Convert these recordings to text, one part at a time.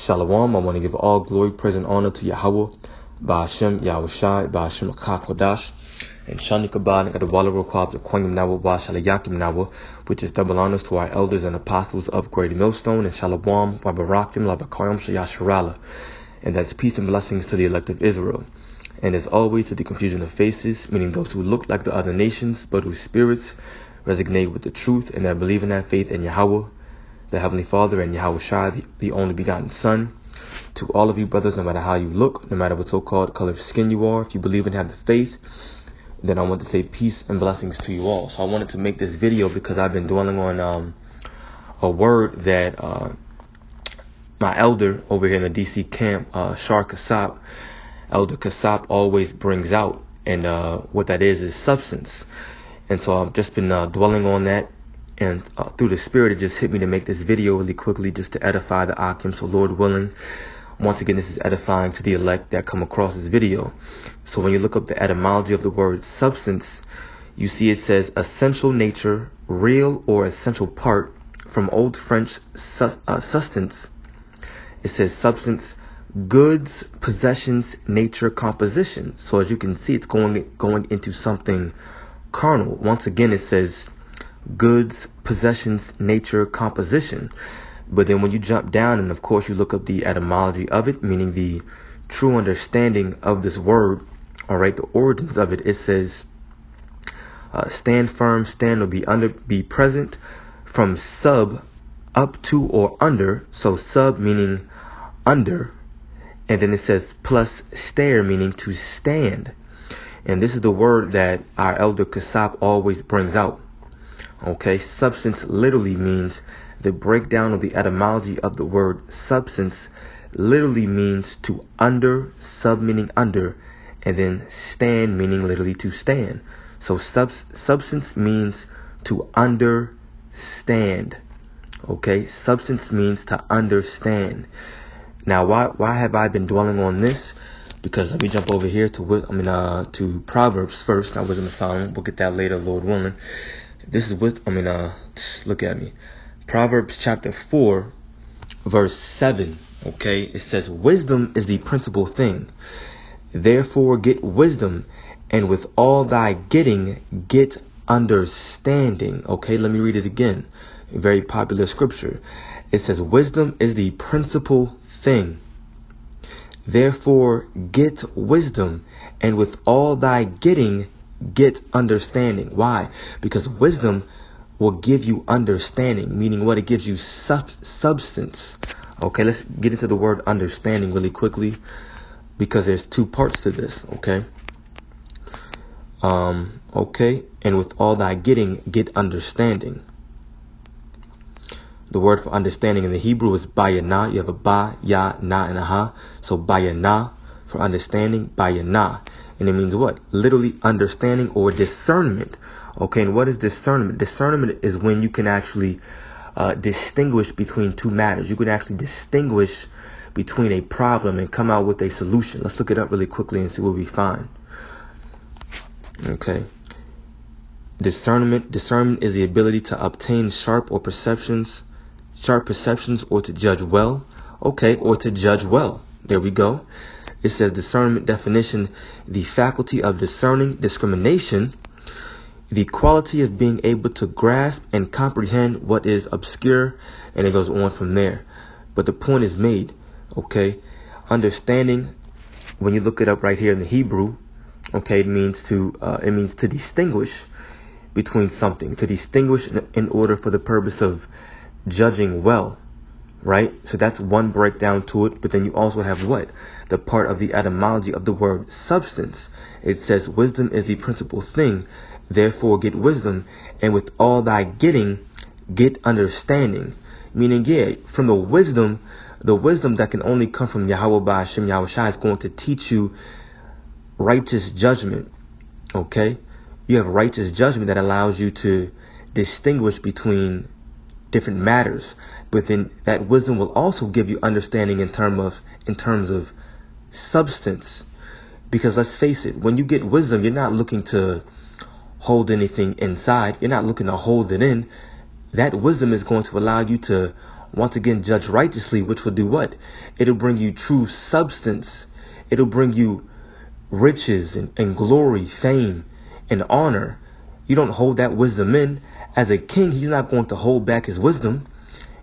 Shalom. I want to give all glory, praise, and honor to Yahweh, Ba'ashem, Yahushai, Ba'ashem, Kodash, and Shani Kabad, and Gadawala Rokwab, the Kwangim Nawa, Ba'ashalayakim Nawa, which is double honors to our elders and apostles of Great Millstone, and Shalom, Wabarakim, Labakayam, Shayasharala. And that's peace and blessings to the elect of Israel. And as always, to the confusion of faces, meaning those who look like the other nations, but whose spirits resonate with the truth and that believe in that faith in Yahweh, the Heavenly Father, and Yahushua, the only begotten Son. To all of you brothers, no matter how you look, no matter what so-called color of skin you are, if you believe and have the faith, then I want to say peace and blessings to you all. So I wanted to make this video because I've been dwelling on a word that my elder over here in the DC camp, Shar Kasap, Elder Kasap, always brings out. And what that is substance. And so I've just been dwelling on that. And through the Spirit, it just hit me to make this video really quickly just to edify the Akim. So Lord willing, once again, this is edifying to the elect that come across this video. So when you look up the etymology of the word substance, you see it says essential nature, real or essential part, from Old French sustenance. It says substance, goods, possessions, nature, composition. So as you can see, it's going into something carnal. Once again, it says goods, possessions, nature, composition. But then when you jump down and of course you look up the etymology of it, meaning the true understanding of this word, all right, the origins of it, it says stand firm, stand or be present, from sub, up to or under. So sub meaning under, and then it says plus stare, meaning to stand. And this is the word that our elder Kasap always brings out. Okay, substance literally means, the breakdown of the etymology of the word substance literally means to under, sub meaning under, and then stand meaning literally to stand. So substance means to understand. Okay, substance means to understand. Now, why have I been dwelling on this? Because let me jump over here to Proverbs first. Now, Wisdom of Solomon. We'll get that later, Lord willing. This is look at me. Proverbs chapter 4, verse 7. Okay, it says, wisdom is the principal thing. Therefore get wisdom, and with all thy getting, get understanding. Okay, let me read it again. A very popular scripture. It says, wisdom is the principal thing. Therefore get wisdom, and with all thy getting, get understanding. Why? Because wisdom will give you understanding, meaning what? It gives you substance. Okay, let's get into the word understanding really quickly, because there's two parts to this. Okay. Okay, and with all thy getting, get understanding. The word for understanding in the Hebrew is bayana. You have a ba, ya, na, and a ha. So bayana for understanding, bayana. And it means what? Literally understanding or discernment. Okay, and what is discernment? Discernment is when you can actually distinguish between two matters. You can actually distinguish between a problem and come out with a solution. Let's look it up really quickly and see what we find. Okay. Discernment is the ability to obtain sharp perceptions or to judge well. Okay, or to judge well. There we go. It says discernment definition, the faculty of discerning discrimination, the quality of being able to grasp and comprehend what is obscure, and it goes on from there. But the point is made. Okay, understanding, when you look it up right here in the Hebrew, okay, it means to distinguish between something, to distinguish in order for the purpose of judging well. Right? So that's one breakdown to it. But then you also have what? The part of the etymology of the word substance. It says wisdom is the principal thing. Therefore get wisdom, and with all thy getting, get understanding. Meaning, yeah, from the wisdom that can only come from Yahweh Ba'ashem Yahushua is going to teach you righteous judgment. Okay? You have righteous judgment that allows you to distinguish between different matters, but then that wisdom will also give you understanding in terms of substance. Because let's face it, when you get wisdom, you're not looking to hold anything inside. You're not looking to hold it in. That wisdom is going to allow you to once again judge righteously, which will do what? It'll bring you true substance. It'll bring you riches and glory, fame, and honor. You don't hold that wisdom in. As a king, he's not going to hold back his wisdom.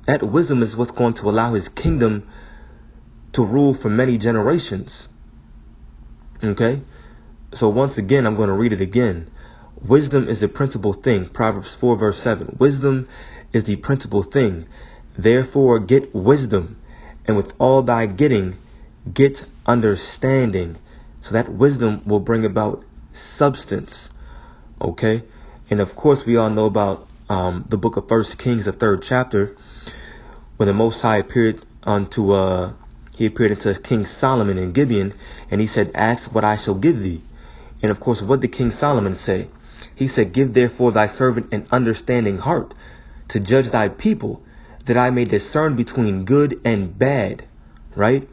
That wisdom is what's going to allow his kingdom to rule for many generations. Okay? So once again, I'm going to read it again. Wisdom is the principal thing. Proverbs 4 verse 7. Wisdom is the principal thing. Therefore get wisdom, and with all thy getting, get understanding. So that wisdom will bring about substance. Okay? And of course, we all know about the book of 1 Kings, the 3rd chapter, when the Most High appeared unto King Solomon in Gibeon, and he said, ask what I shall give thee. And of course, what did King Solomon say? He said, give therefore thy servant an understanding heart to judge thy people, that I may discern between good and bad. Right?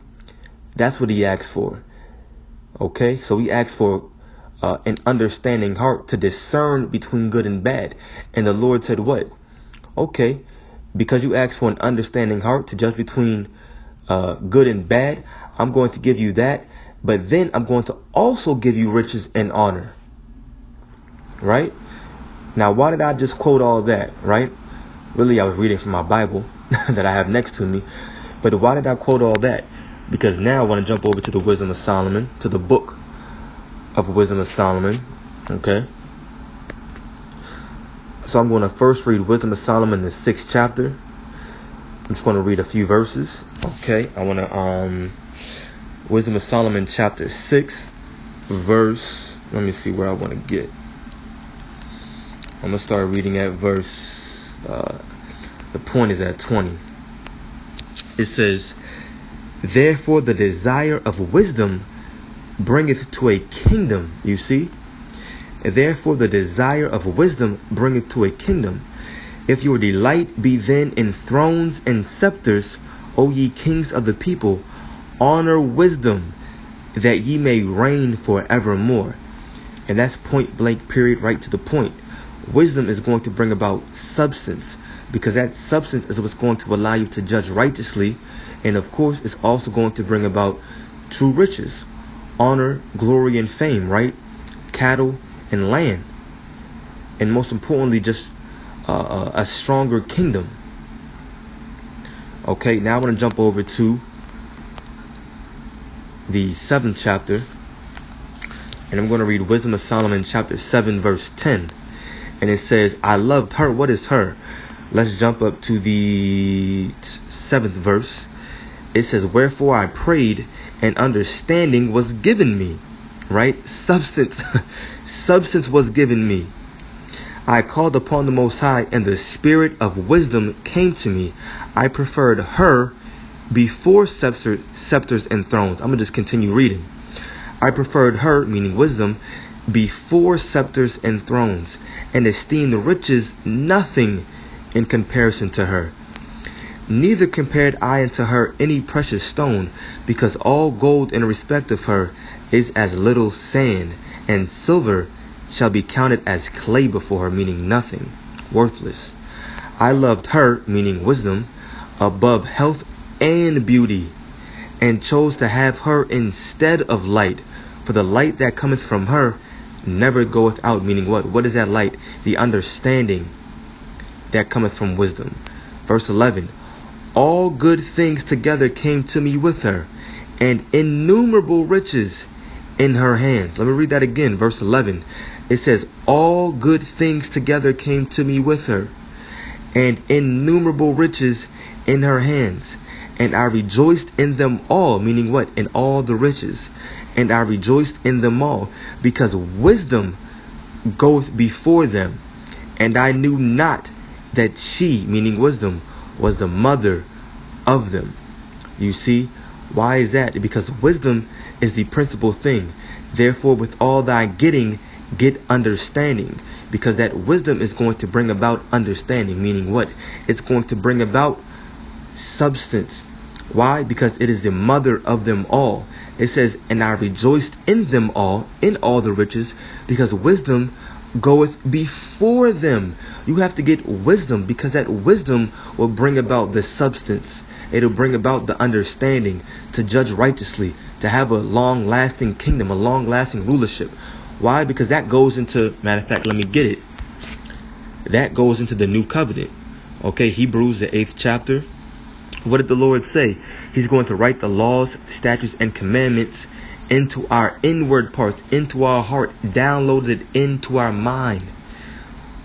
That's what he asked for. Okay? So he asked for an understanding heart to discern between good and bad. And the Lord said what? Okay, because you asked for an understanding heart to judge between good and bad, I'm going to give you that. But then I'm going to also give you riches and honor. Right? Now, why did I just quote all that? Right? Really, I was reading from my Bible that I have next to me. But why did I quote all that? Because now I want to jump over to the Wisdom of Solomon, to the book of Wisdom of Solomon. Okay? So I'm going to first read Wisdom of Solomon, the 6th chapter. I'm just going to read a few verses. Okay? I want to Wisdom of Solomon chapter 6 verse, let me see where I want to get. I'm going to start reading at verse, the point is at 20. It says, therefore the desire of wisdom bringeth to a kingdom. You see? Therefore the desire of wisdom bringeth to a kingdom. If your delight be then in thrones and scepters, O ye kings of the people, honor wisdom, that ye may reign forevermore. And that's point blank, period, right to the point. Wisdom is going to bring about substance, because that substance is what's going to allow you to judge righteously. And of course, it's also going to bring about true riches, honor, glory, and fame, right? Cattle and land. And most importantly, just a stronger kingdom. Okay, now I want to jump over to the 7th chapter, and I'm going to read Wisdom of Solomon chapter 7 verse 10. And it says, I loved her. What is her? Let's jump up to the 7th verse. It says, wherefore I prayed, and understanding was given me. Right? Substance. Substance was given me. I called upon the Most High, and the spirit of wisdom came to me. I preferred her before scepters and thrones. I'm going to just continue reading. I preferred her, meaning wisdom, before scepters and thrones, and esteemed riches nothing in comparison to her. Neither compared I unto her any precious stone, because all gold in respect of her is as little sand, and silver shall be counted as clay before her, meaning nothing, worthless. I loved her, meaning wisdom, above health and beauty, and chose to have her instead of light, for the light that cometh from her never goeth out, meaning what? What is that light? The understanding that cometh from wisdom. Verse 11, all good things together came to me with her, and innumerable riches in her hands. Let me read that again. Verse 11, it says, all good things together came to me with her, and innumerable riches in her hands. And I rejoiced in them all, meaning what? In all the riches. And I rejoiced in them all, because wisdom goeth before them. And I knew not that she, meaning wisdom, was the mother of them. You see? Why is that? Because wisdom is the principal thing. Therefore, with all thy getting, get understanding. Because that wisdom is going to bring about understanding. Meaning what? It's going to bring about substance. Why? Because it is the mother of them all. It says, and I rejoiced in them all, in all the riches, because wisdom goeth before them. You have to get wisdom, because that wisdom will bring about the substance. It'll bring about the understanding to judge righteously, to have a long-lasting kingdom, a long-lasting rulership. Why? Because that goes into, matter of fact, let me get it. That goes into the new covenant. Okay, Hebrews, the 8th chapter. What did the Lord say? He's going to write the laws, statutes, and commandments into our inward parts, into our heart, downloaded into our mind.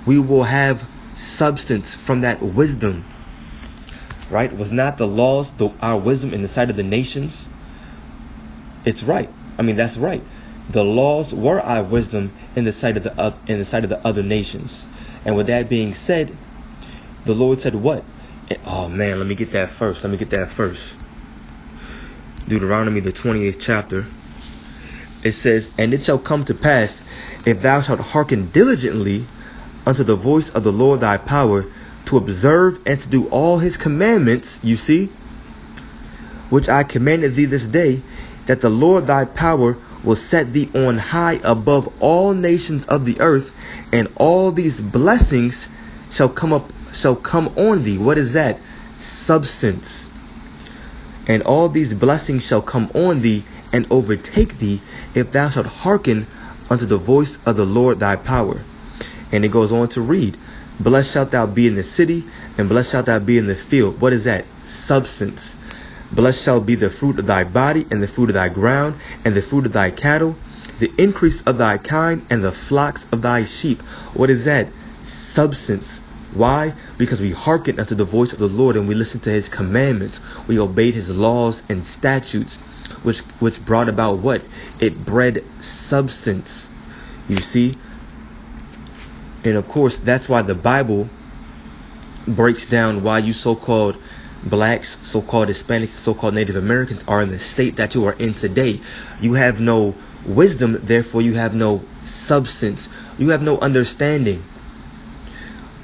We will have substance from that wisdom. Right? Was not the laws our wisdom in the sight of the nations? It's right. I mean, that's right. The laws were our wisdom in the sight of the other nations. And with that being said, the Lord said what? Oh man, let me get that first. Deuteronomy, the 28th chapter. It says, and it shall come to pass, if thou shalt hearken diligently unto the voice of the Lord thy power, to observe and to do all his commandments, you see, which I commanded thee this day, that the Lord thy power will set thee on high above all nations of the earth, and all these blessings shall come on thee. What is that? Substance. And all these blessings shall come on thee and overtake thee, if thou shalt hearken unto the voice of the Lord thy power. And it goes on to read, blessed shalt thou be in the city, and blessed shalt thou be in the field. What is that? Substance. Blessed shall be the fruit of thy body, and the fruit of thy ground, and the fruit of thy cattle, the increase of thy kind, and the flocks of thy sheep. What is that? Substance. Why? Because we hearkened unto the voice of the Lord, and we listened to his commandments. We obeyed his laws and statutes, which brought about what? It bred substance. You see? And of course, that's why the Bible breaks down why you so-called blacks, so-called Hispanics, so-called Native Americans are in the state that you are in today. You have no wisdom, therefore you have no substance. You have no understanding.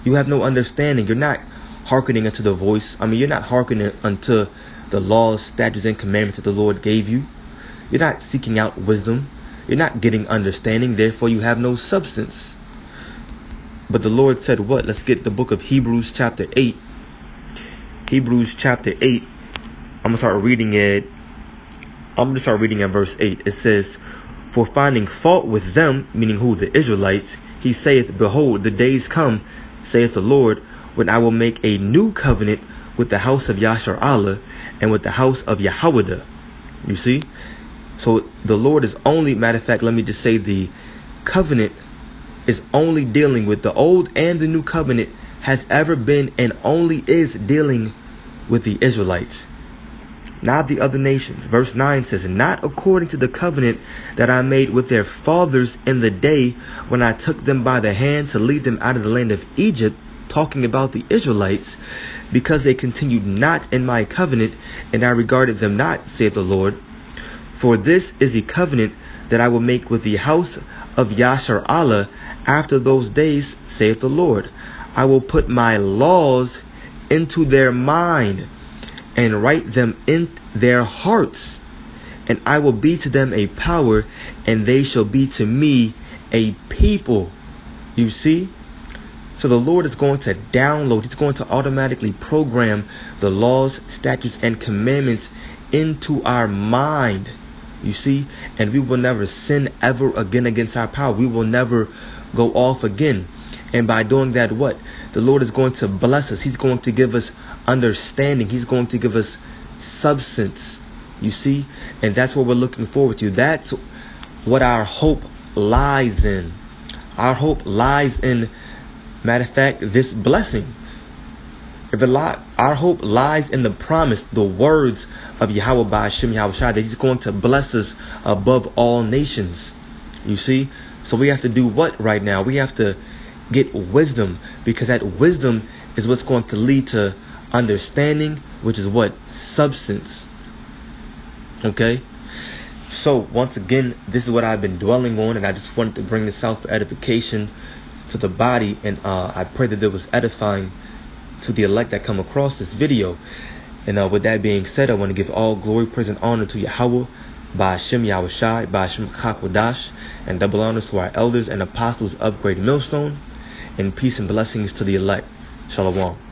You have no understanding. You're not hearkening unto the voice. You're not hearkening unto the laws, statutes, and commandments that the Lord gave you. You're not seeking out wisdom. You're not getting understanding, therefore you have no substance. But the Lord said what? Let's get the book of Hebrews chapter 8. Hebrews chapter 8. I'm going to start reading at verse 8. It says, for finding fault with them, meaning who? The Israelites, he saith, behold, the days come, saith the Lord, when I will make a new covenant with the house of Yashar Allah and with the house of Yahweh. You see? So the Lord is only, matter of fact, let me just say, the covenant is only dealing with the old and the new covenant, has ever been and only is dealing with the Israelites, not the other nations. Verse 9 says, not according to the covenant that I made with their fathers in the day when I took them by the hand to lead them out of the land of Egypt, talking about the Israelites, because they continued not in my covenant, and I regarded them not, saith the Lord. For this is the covenant that I will make with the house of Yashar Allah after those days, saith the Lord. I will put my laws into their mind and write them in their hearts, and I will be to them a power, and they shall be to me a people. You see? So the Lord is going to download, he's going to automatically program the laws, statutes, and commandments into our mind. You see? And we will never sin ever again against our power. We will never go off again. And by doing that, what? The Lord is going to bless us. He's going to give us understanding. He's going to give us substance. You see? And that's what we're looking forward to. That's what our hope lies in. Our hope lies in, matter of fact, this blessing. Our hope lies in the promise, the words of Yahweh Ba'ashem Yahweh Shai, that he's going to bless us above all nations. You see? So we have to do what right now? We have to get wisdom, because that wisdom is what's going to lead to understanding, which is what? Substance. Okay? So once again, this is what I've been dwelling on, and I just wanted to bring this out for edification to the body, and I pray that it was edifying to the elect that come across this video. And with that being said, I want to give all glory, praise, and honor to Yahweh, by Hashem Yahushai, by Hashem Chakodash, and double honors to our elders and apostles of Great Millstone, and peace and blessings to the elect. Shalom.